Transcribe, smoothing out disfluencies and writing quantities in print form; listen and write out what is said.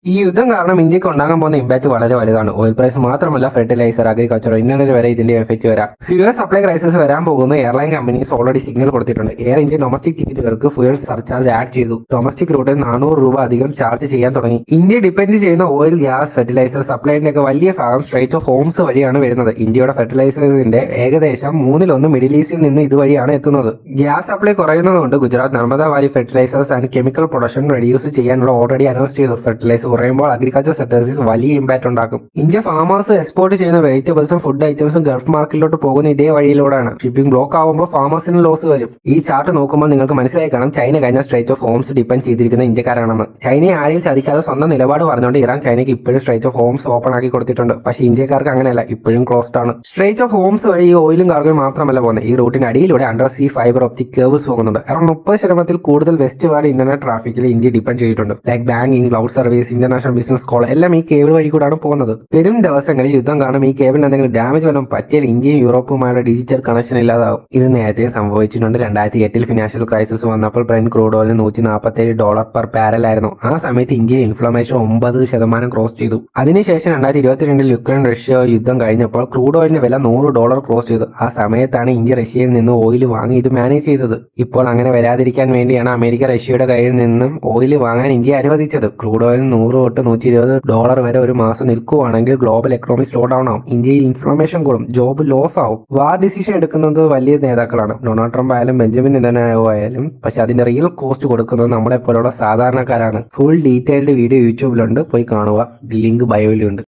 ഈ യുദ്ധം കാരണം ഇന്ത്യക്ക് ഉണ്ടാകാൻ പോകുന്ന ഇമ്പാക്ട് വളരെ വലുതാണ്. ഓയിൽ പ്രൈസ് മാത്രമല്ല, ഫെർട്ടിലൈസർ, അഗ്രികൾച്ചർ, ഇന്നലെ വരെ ഇതിന്റെ എഫക്ട് വരാം. ഫ്യൂവൽ സപ്ലൈ ക്രൈസിസ് വരാൻ പോകുന്ന എയർലൈൻ കമ്പനീസ് ഓൾറെഡി സിഗ്നൽ കൊടുത്തിട്ടുണ്ട്. എയർ ഇന്ത്യ ഡൊമസ്റ്റിക് ടിക്കറ്റുകൾക്ക് ഫ്യൂവൽ സർചാർജ് ആഡ് ചെയ്തു. ഡൊമസ്റ്റിക് റൂട്ടിൽ 400 രൂപ അധികം ചാർജ് ചെയ്യാൻ തുടങ്ങി. ഇന്ത്യ ഡിപ്പെൻഡ് ചെയ്യുന്ന ഓയിൽ, ഗ്യാസ്, ഫെർട്ടിലൈസർ സപ്ലൈന്റെ ഒക്കെ വലിയ ഭാഗം സ്ട്രൈറ്റ് ഓഫ് ഹോംസ് വഴിയാണ് വരുന്നത്. ഇന്ത്യയുടെ ഫെർട്ടിലൈസേഴ്സിന്റെ ഏകദേശം 1/3 മിഡിൽ ഈസ്റ്റിൽ നിന്ന് ഇതുവഴിയാണ് എത്തുന്നത്. ഗ്യാസ് സപ്ലൈ കുറയുന്നതുകൊണ്ട് Gujarat Narmada valley fertilisers and chemical production reduce ചെയ്യാനുള്ള ഓൾറെഡി അനൗൺസ് ചെയ്തു. ഫെർട്ടിലൈസർ കുറയുമ്പോൾ അഗ്രികൾച്ചർ സെക്ടേഴ്സിൽ വലിയ ഇമ്പാക്ട് ഉണ്ടാക്കും. ഇന്ത്യ ഫാമേഴ്സ് എക്സ്പോർട്ട് ചെയ്യുന്ന വെജിറ്റബിൾസും ഫുഡ് ഐറ്റംസും ഗൾഫ് മാർക്കറ്റിലോട്ട് പോകുന്ന ഇതേ വഴിയിലൂടെയാണ്. ഷിപ്പിംഗ് ബ്ലോക്ക് ആകുമ്പോൾ ഫാമേഴ്സിന് ലോസ് വരും. ഈ ചാർട്ട് നോക്കുമ്പോൾ നിങ്ങൾക്ക് മനസ്സിലായി കാണും ചൈന കഴിഞ്ഞ സ്ട്രൈറ്റ് ഓഫ് ഹോംസ് ഡിപ്പെൻഡ് ചെയ്തിരിക്കുന്ന ഇന്ത്യക്കാരാണെന്ന്. ചൈനയെ ആരെയും ചതിക്കാതെ സ്വന്തം നിലപാട് പറഞ്ഞുകൊണ്ട് ഇറാൻ ചൈനയ്ക്ക് ഇപ്പോഴും സ്ട്രൈറ്റ് ഓഫ് ഹോംസ് ഓപ്പൺ ആക്കി കൊടുത്തിട്ടുണ്ട്. പക്ഷേ ഇന്ത്യക്കാർക്ക് അങ്ങനെയല്ല, ഇപ്പോഴും ക്ലോസ്ഡ് ആണ്. സ്ട്രൈറ്റ് ഓഫ് ഹോംസ് വഴി ഈ ഓയിലും കാർഗോയും മാത്രമല്ല പോകുന്നത്. ഈ റൂട്ടിന് അടിയിലൂടെ under sea fibre optic cables പോകുന്നുണ്ട്. അറൌണ്ട് 30% കൂടുതൽ വെസ്റ്റ് വേർഡ് ഇന്റർനെറ്റ് ട്രാഫിക്കിൽ ഇന്ത്യ ഡിപ്പെൻഡ് ചെയ്തിട്ടുണ്ട്. Like banking, cloud service, international business call എല്ലാം ഈ കേബിൾ വഴി കൂടാണ് പോകുന്നത്. വരും ദിവസങ്ങളിൽ യുദ്ധം കാരണം ഈ കേബിളിന് എന്തെങ്കിലും ഡാമേജ് വല്ലതും പറ്റിയാൽ ഇന്ത്യയും യൂറോപ്പുമായുള്ള ഡിജിറ്റൽ കണക്ഷൻ ഇല്ലാതാവും. ഇത് നേരത്തെ സംഭവിച്ചിട്ടുണ്ട്. 2008 ഫിനാൻഷ്യൽ ക്രൈസിസ് വന്നപ്പോൾ Brent crude oil $147 per barrel ആയിരുന്നു. ആ സമയത്ത് ഇന്ത്യയിൽ ഇൻഫ്ലമേഷൻ 9% ക്രോസ് ചെയ്തു. അതിനുശേഷം 2022 യുക്രൈൻ റഷ്യ യുദ്ധം കഴിഞ്ഞപ്പോൾ ക്രൂഡ് ഓയിലിന്റെ വില $100 ക്രോസ് ചെയ്തു. ആ സമയത്താണ് ഇന്ത്യ റഷ്യയിൽ നിന്ന് ഓയിൽ വാങ്ങി ഇത് മാനേജ് ചെയ്തത്. ഇപ്പോൾ അങ്ങനെ വരാതിരിക്കാൻ വേണ്ടിയാണ് അമേരിക്ക റഷ്യയുടെ കയ്യിൽ നിന്നും ഓയിൽ വാങ്ങാൻ ഇന്ത്യ അനുവദിച്ചത്. ക്രൂഡ് ഓയിൽ 100 തൊട്ട് $120 വരെ ഒരു മാസം നിൽക്കുവാണെങ്കിൽ ഗ്ലോബൽ എക്കണോമി സ്ലോ ഡൗൺ ആവും. ഇന്ത്യയിൽ ഇൻഫ്ലമേഷൻ കൂടും, ജോബ് ലോസ് ആവും. വാർ ഡിസിഷൻ എടുക്കുന്നത് വലിയ നേതാക്കളാണ്. ഡൊണാൾഡ് ട്രംപ് ആയാലും ബെഞ്ചമിൻ നെതന്യാഹു ആയാലും. പക്ഷെ അതിന്റെ റിയൽ കോസ്റ്റ് കൊടുക്കുന്നത് നമ്മളെ പോലുള്ള സാധാരണക്കാരാണ്. ഫുൾ ഡീറ്റെയിൽഡ് വീഡിയോ യൂട്യൂബിലുണ്ട്, പോയി കാണുക. ലിങ്ക് ബയോയിലുണ്ട്.